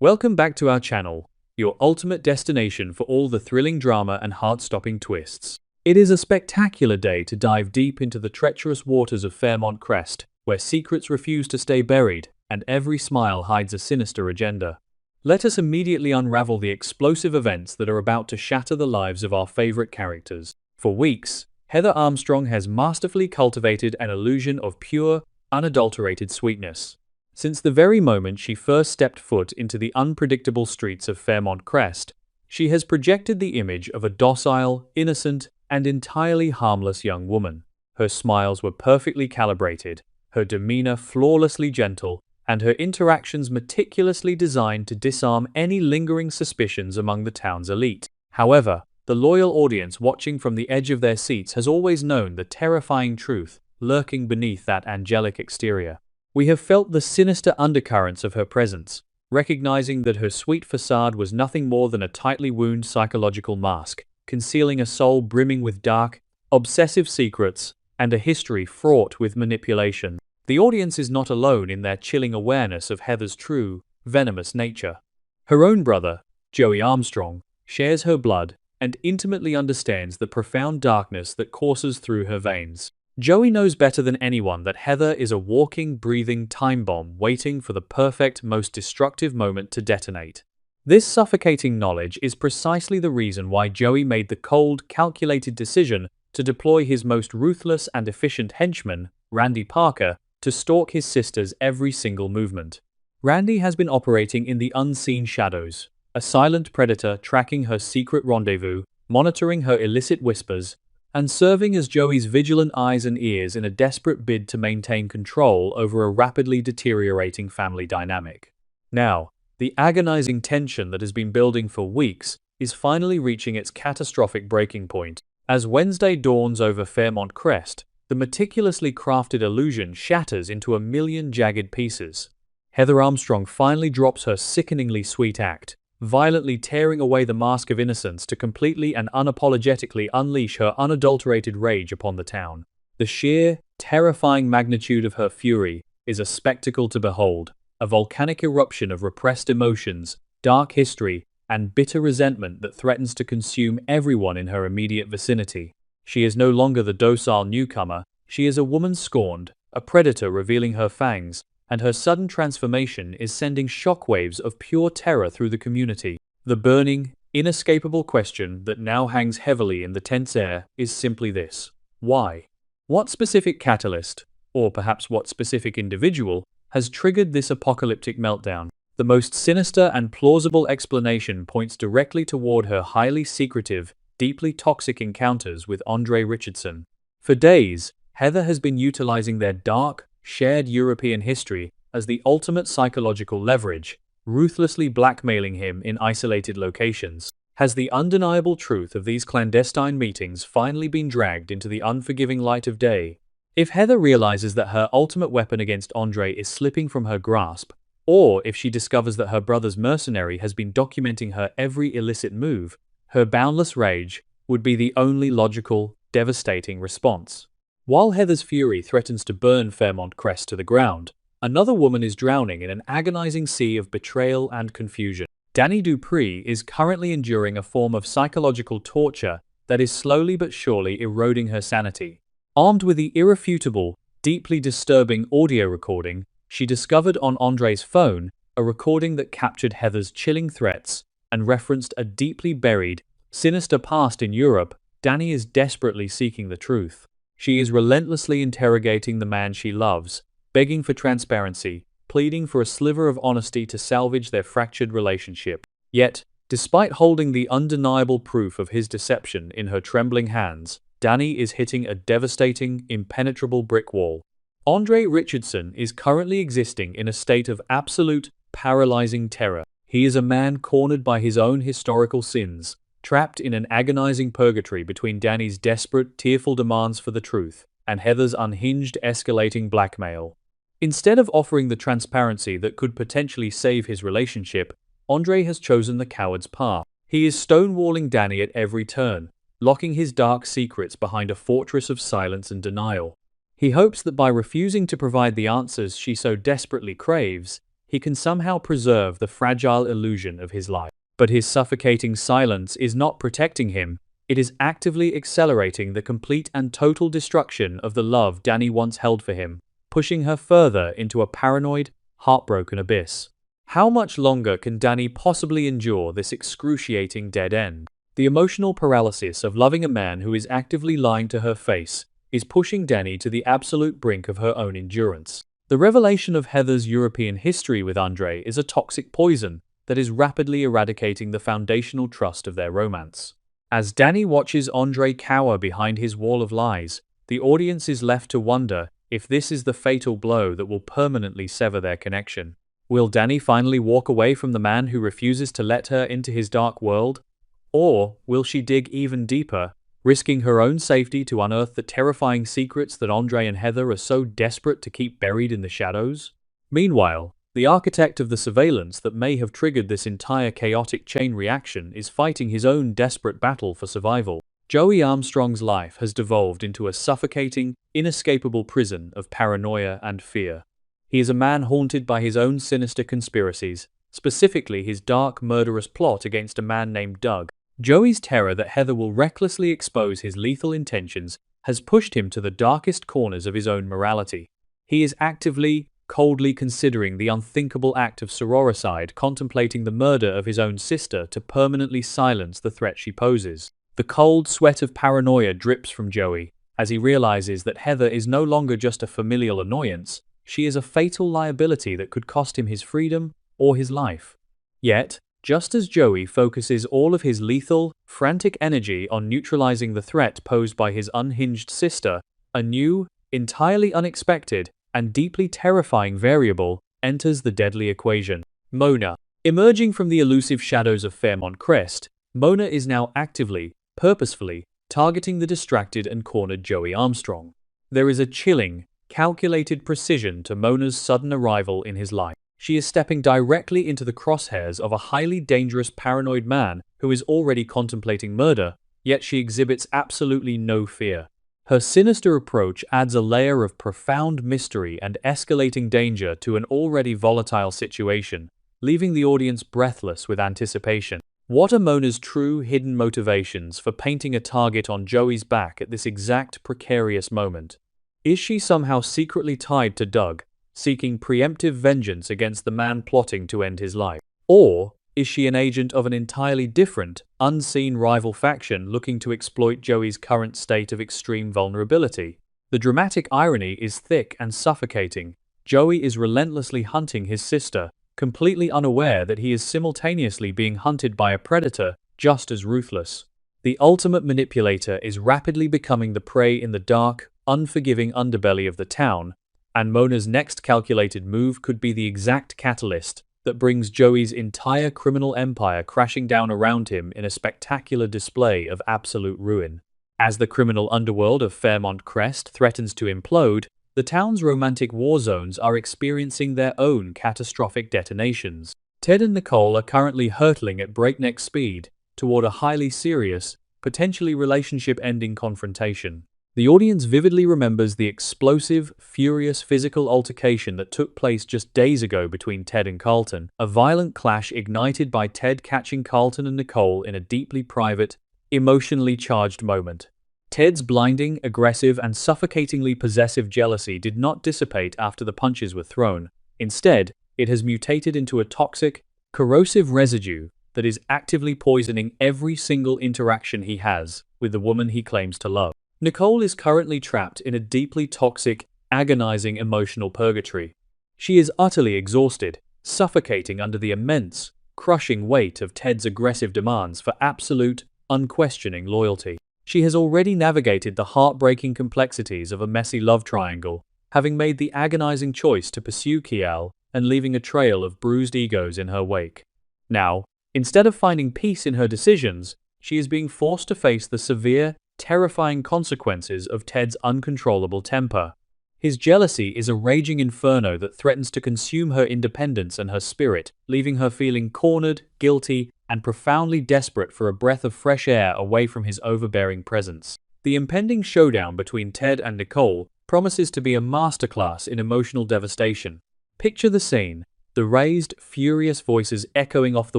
Welcome back to our channel, your ultimate destination for all the thrilling drama and heart-stopping twists. It is a spectacular day to dive deep into the treacherous waters of Fairmont Crest, where secrets refuse to stay buried, and every smile hides a sinister agenda. Let us immediately unravel the explosive events that are about to shatter the lives of our favorite characters. For weeks, Heather Armstrong has masterfully cultivated an illusion of pure, unadulterated sweetness. Since the very moment she first stepped foot into the unpredictable streets of Fairmont Crest, she has projected the image of a docile, innocent, and entirely harmless young woman. Her smiles were perfectly calibrated, her demeanor flawlessly gentle, and her interactions meticulously designed to disarm any lingering suspicions among the town's elite. However, the loyal audience watching from the edge of their seats has always known the terrifying truth lurking beneath that angelic exterior. We have felt the sinister undercurrents of her presence, recognizing that her sweet facade was nothing more than a tightly wound psychological mask, concealing a soul brimming with dark, obsessive secrets and a history fraught with manipulation. The audience is not alone in their chilling awareness of Heather's true, venomous nature. Her own brother, Joey Armstrong, shares her blood and intimately understands the profound darkness that courses through her veins. Joey knows better than anyone that Heather is a walking, breathing time bomb waiting for the perfect, most destructive moment to detonate. This suffocating knowledge is precisely the reason why Joey made the cold, calculated decision to deploy his most ruthless and efficient henchman, Randy Parker, to stalk his sister's every single movement. Randy has been operating in the unseen shadows, a silent predator tracking her secret rendezvous, monitoring her illicit whispers, and serving as Joey's vigilant eyes and ears in a desperate bid to maintain control over a rapidly deteriorating family dynamic. Now, the agonizing tension that has been building for weeks is finally reaching its catastrophic breaking point. As Wednesday dawns over Fairmont Crest, the meticulously crafted illusion shatters into a million jagged pieces. Heather Armstrong finally drops her sickeningly sweet act, violently tearing away the mask of innocence to completely and unapologetically unleash her unadulterated rage upon the town. The sheer, terrifying magnitude of her fury is a spectacle to behold, a volcanic eruption of repressed emotions, dark history, and bitter resentment that threatens to consume everyone in her immediate vicinity. She is no longer the docile newcomer, she is a woman scorned, a predator revealing her fangs, and her sudden transformation is sending shockwaves of pure terror through the community. The burning, inescapable question that now hangs heavily in the tense air is simply this: why? What specific catalyst, or perhaps what specific individual, has triggered this apocalyptic meltdown? The most sinister and plausible explanation points directly toward her highly secretive, deeply toxic encounters with Andre Richardson. For days, Heather has been utilizing their dark, shared European history as the ultimate psychological leverage, ruthlessly blackmailing him in isolated locations. Has the undeniable truth of these clandestine meetings finally been dragged into the unforgiving light of day? If Heather realizes that her ultimate weapon against Andre is slipping from her grasp, or if she discovers that her brother's mercenary has been documenting her every illicit move, her boundless rage would be the only logical, devastating response. While Heather's fury threatens to burn Fairmont Crest to the ground, another woman is drowning in an agonizing sea of betrayal and confusion. Danny Dupree is currently enduring a form of psychological torture that is slowly but surely eroding her sanity. Armed with the irrefutable, deeply disturbing audio recording, she discovered on Andre's phone a recording that captured Heather's chilling threats and referenced a deeply buried, sinister past in Europe. Danny is desperately seeking the truth. She is relentlessly interrogating the man she loves, begging for transparency, pleading for a sliver of honesty to salvage their fractured relationship. Yet, despite holding the undeniable proof of his deception in her trembling hands, Danny is hitting a devastating, impenetrable brick wall. Andre Richardson is currently existing in a state of absolute, paralyzing terror. He is a man cornered by his own historical sins, trapped in an agonizing purgatory between Danny's desperate, tearful demands for the truth and Heather's unhinged, escalating blackmail. Instead of offering the transparency that could potentially save his relationship, Andre has chosen the coward's path. He is stonewalling Danny at every turn, locking his dark secrets behind a fortress of silence and denial. He hopes that by refusing to provide the answers she so desperately craves, he can somehow preserve the fragile illusion of his life. But his suffocating silence is not protecting him, it is actively accelerating the complete and total destruction of the love Danny once held for him, pushing her further into a paranoid, heartbroken abyss. How much longer can Danny possibly endure this excruciating dead end? The emotional paralysis of loving a man who is actively lying to her face is pushing Danny to the absolute brink of her own endurance. The revelation of Heather's European history with Andre is a toxic poison that is rapidly eradicating the foundational trust of their romance. As Danny watches Andre cower behind his wall of lies, the audience is left to wonder if this is the fatal blow that will permanently sever their connection. Will Danny finally walk away from the man who refuses to let her into his dark world? Or will she dig even deeper, risking her own safety to unearth the terrifying secrets that Andre and Heather are so desperate to keep buried in the shadows? Meanwhile, the architect of the surveillance that may have triggered this entire chaotic chain reaction is fighting his own desperate battle for survival. Joey Armstrong's life has devolved into a suffocating, inescapable prison of paranoia and fear. He is a man haunted by his own sinister conspiracies, specifically his dark, murderous plot against a man named Doug. Joey's terror that Heather will recklessly expose his lethal intentions has pushed him to the darkest corners of his own morality. He is actively, coldly considering the unthinkable act of sororicide, contemplating the murder of his own sister to permanently silence the threat she poses. The cold sweat of paranoia drips from Joey as he realizes that Heather is no longer just a familial annoyance, she is a fatal liability that could cost him his freedom or his life. Yet, just as Joey focuses all of his lethal, frantic energy on neutralizing the threat posed by his unhinged sister, a new, entirely unexpected, and deeply terrifying variable enters the deadly equation. Mona. Emerging from the elusive shadows of Fairmont Crest, Mona is now actively, purposefully, targeting the distracted and cornered Joey Armstrong. There is a chilling, calculated precision to Mona's sudden arrival in his life. She is stepping directly into the crosshairs of a highly dangerous paranoid man who is already contemplating murder, yet she exhibits absolutely no fear. Her sinister approach adds a layer of profound mystery and escalating danger to an already volatile situation, leaving the audience breathless with anticipation. What are Mona's true hidden motivations for painting a target on Joey's back at this exact precarious moment? Is she somehow secretly tied to Doug, seeking preemptive vengeance against the man plotting to end his life? Or is she an agent of an entirely different, unseen rival faction looking to exploit Joey's current state of extreme vulnerability? The dramatic irony is thick and suffocating. Joey is relentlessly hunting his sister, completely unaware that he is simultaneously being hunted by a predator just as ruthless. The ultimate manipulator is rapidly becoming the prey in the dark, unforgiving underbelly of the town, and Mona's next calculated move could be the exact catalyst that brings Joey's entire criminal empire crashing down around him in a spectacular display of absolute ruin. As the criminal underworld of Fairmont Crest threatens to implode, the town's romantic war zones are experiencing their own catastrophic detonations. Ted and Nicole are currently hurtling at breakneck speed toward a highly serious, potentially relationship-ending confrontation. The audience vividly remembers the explosive, furious physical altercation that took place just days ago between Ted and Carlton, a violent clash ignited by Ted catching Carlton and Nicole in a deeply private, emotionally charged moment. Ted's blinding, aggressive, and suffocatingly possessive jealousy did not dissipate after the punches were thrown. Instead, it has mutated into a toxic, corrosive residue that is actively poisoning every single interaction he has with the woman he claims to love. Nicole is currently trapped in a deeply toxic, agonizing emotional purgatory. She is utterly exhausted, suffocating under the immense, crushing weight of Ted's aggressive demands for absolute, unquestioning loyalty. She has already navigated the heartbreaking complexities of a messy love triangle, having made the agonizing choice to pursue Kial and leaving a trail of bruised egos in her wake. Now, instead of finding peace in her decisions, she is being forced to face the severe, terrifying consequences of Ted's uncontrollable temper. His jealousy is a raging inferno that threatens to consume her independence and her spirit, leaving her feeling cornered, guilty, and profoundly desperate for a breath of fresh air away from his overbearing presence. The impending showdown between Ted and Nicole promises to be a masterclass in emotional devastation. Picture the scene. the raised, furious voices echoing off the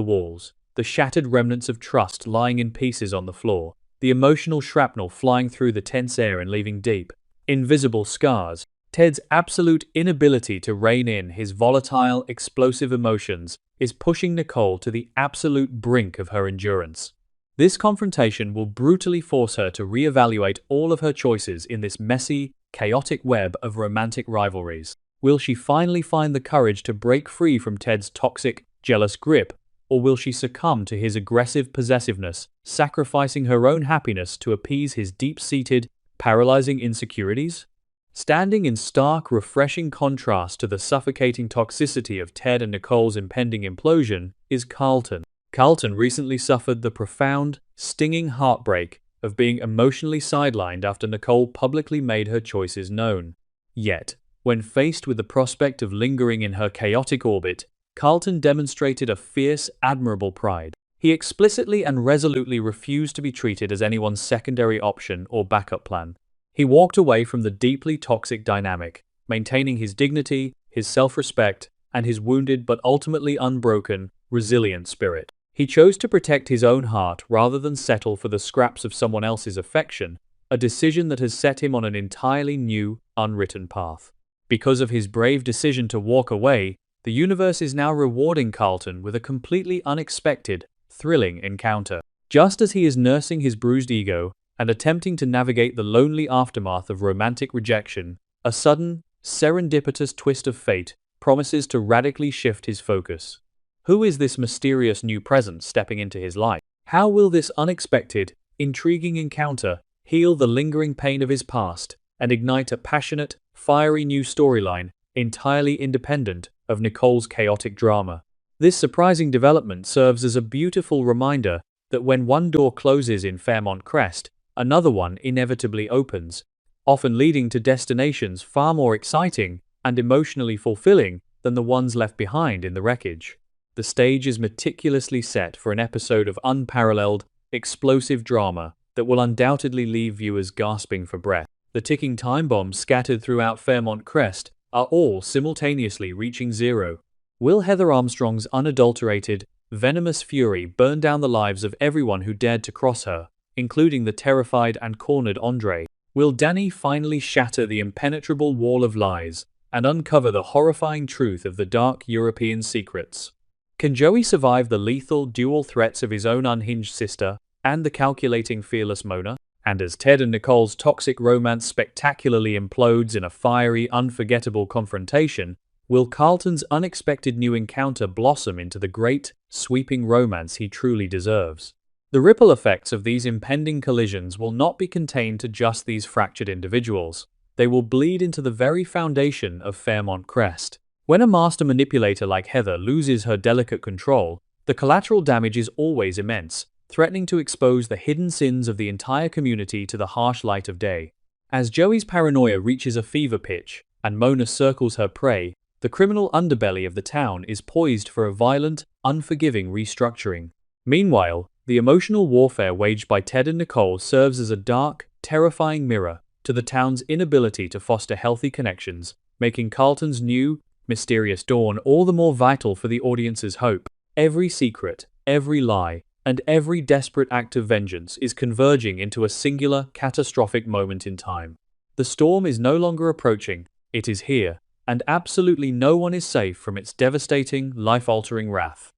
walls, the shattered remnants of trust lying in pieces on the floor, the emotional shrapnel flying through the tense air and leaving deep, invisible scars. Ted's absolute inability to rein in his volatile, explosive emotions is pushing Nicole to the absolute brink of her endurance. This confrontation will brutally force her to reevaluate all of her choices in this messy, chaotic web of romantic rivalries. Will she finally find the courage to break free from Ted's toxic, jealous grip, or will she succumb to his aggressive possessiveness, sacrificing her own happiness to appease his deep-seated, paralyzing insecurities? Standing in stark, refreshing contrast to the suffocating toxicity of Ted and Nicole's impending implosion is Carlton. Carlton recently suffered the profound, stinging heartbreak of being emotionally sidelined after Nicole publicly made her choices known. Yet, when faced with the prospect of lingering in her chaotic orbit, Carlton demonstrated a fierce, admirable pride. He explicitly and resolutely refused to be treated as anyone's secondary option or backup plan. He walked away from the deeply toxic dynamic, maintaining his dignity, his self-respect, and his wounded but ultimately unbroken, resilient spirit. He chose to protect his own heart rather than settle for the scraps of someone else's affection, a decision that has set him on an entirely new, unwritten path. Because of his brave decision to walk away, the universe is now rewarding Carlton with a completely unexpected, thrilling encounter. Just as he is nursing his bruised ego and attempting to navigate the lonely aftermath of romantic rejection, a sudden, serendipitous twist of fate promises to radically shift his focus. Who is this mysterious new presence stepping into his life? How will this unexpected, intriguing encounter heal the lingering pain of his past and ignite a passionate, fiery new storyline entirely independent of Nicole's chaotic drama? This surprising development serves as a beautiful reminder that when one door closes in Fairmont Crest, another one inevitably opens, often leading to destinations far more exciting and emotionally fulfilling than the ones left behind in the wreckage. The stage is meticulously set for an episode of unparalleled, explosive drama that will undoubtedly leave viewers gasping for breath. The ticking time bombs scattered throughout Fairmont Crest are all simultaneously reaching zero. Will Heather Armstrong's unadulterated, venomous fury burn down the lives of everyone who dared to cross her, including the terrified and cornered Andre? Will Danny finally shatter the impenetrable wall of lies and uncover the horrifying truth of the dark European secrets? Can Joey survive the lethal dual threats of his own unhinged sister and the calculating fearless Mona? And as Ted and Nicole's toxic romance spectacularly implodes in a fiery, unforgettable confrontation, will Carlton's unexpected new encounter blossom into the great, sweeping romance he truly deserves? The ripple effects of these impending collisions will not be contained to just these fractured individuals. They will bleed into the very foundation of Fairmont Crest. When a master manipulator like Heather loses her delicate control, the collateral damage is always immense, threatening to expose the hidden sins of the entire community to the harsh light of day. As Joey's paranoia reaches a fever pitch and Mona circles her prey, the criminal underbelly of the town is poised for a violent, unforgiving restructuring. Meanwhile, the emotional warfare waged by Ted and Nicole serves as a dark, terrifying mirror to the town's inability to foster healthy connections, making Carlton's new, mysterious dawn all the more vital for the audience's hope. Every secret, every lie, and every desperate act of vengeance is converging into a singular, catastrophic moment in time. The storm is no longer approaching, it is here, and absolutely no one is safe from its devastating, life-altering wrath.